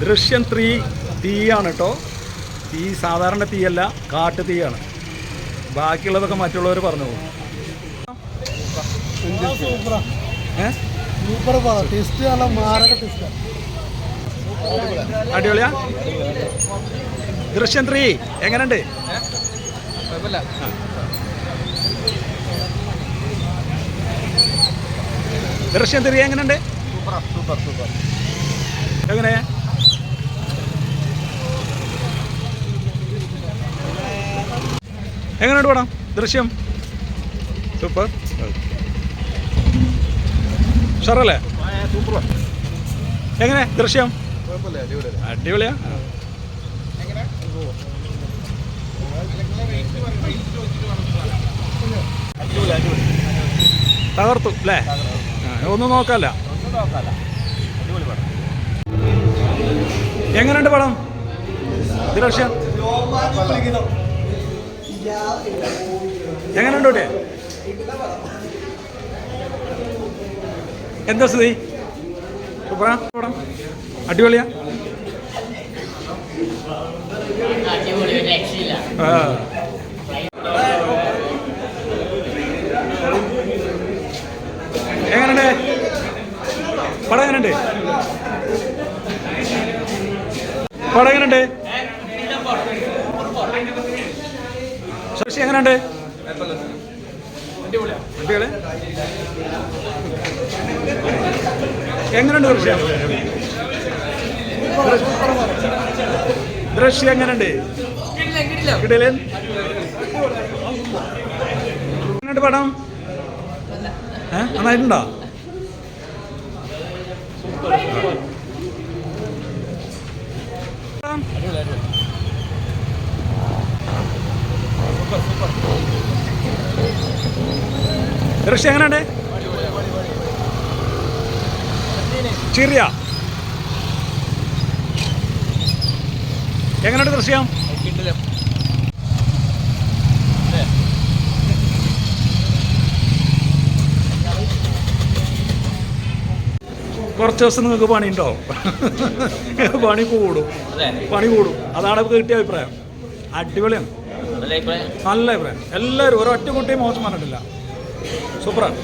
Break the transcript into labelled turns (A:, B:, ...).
A: ദൃശ്യം 3 തീയാണ് കേട്ടോ. തീ സാധാരണ തീയല്ല, കാട്ടു തീയാണ്. ബാക്കിയുള്ളതൊക്കെ മറ്റുള്ളവർ പറഞ്ഞു പോകും. അടിപൊളിയാ. ദൃശ്യം 3 എങ്ങനെയുണ്ട്? ദൃശ്യം 3 എങ്ങനെയുണ്ട്? എങ്ങനെ എങ്ങനെയുണ്ട് പടം? ദൃശ്യം സൂപ്പർ. ഷറല്ലേ? എങ്ങനെ ദൃശ്യം? അടിപൊളിയാ. തകർത്തു അല്ലേ? ഒന്നും നോക്കല്ല. എങ്ങനെയുണ്ട് പടം? ദൃശ്യം എങ്ങനെയുണ്ട്? ഇവിടെ എന്താ സ്ഥിതി? സൂപ്പറാ പടം? അടിപൊളിയാ. എങ്ങനെയുണ്ട് പടം? എങ്ങനെയുണ്ട് പടം? എങ്ങനെയുണ്ട് ശശി? എങ്ങനെയുണ്ട്? അടിപൊളി. എങ്ങനെയുണ്ട് ദൃശ്യം? ദൃശ്യം എങ്ങനെയുണ്ട്? കിടിലൻ. എങ്ങനെയുണ്ട് പടം? നന്നായിട്ടുണ്ടോ? ദൃശ്യം എങ്ങനെയുണ്ട്? ചിറിയ എങ്ങനെയുണ്ട് ദൃശ്യം? കുറച്ച് ദിവസം നിങ്ങൾക്ക് പണിയുണ്ടോ? പണി കൂടും. അതാണ് കിട്ടിയ അഭിപ്രായം. അടിപൊളിയാണ്, നല്ല അഭിപ്രായം. എല്ലാവരും ഒരൊറ്റ കുട്ടിയും മോശം പറഞ്ഞിട്ടില്ല. സൂപ്പറാണ്.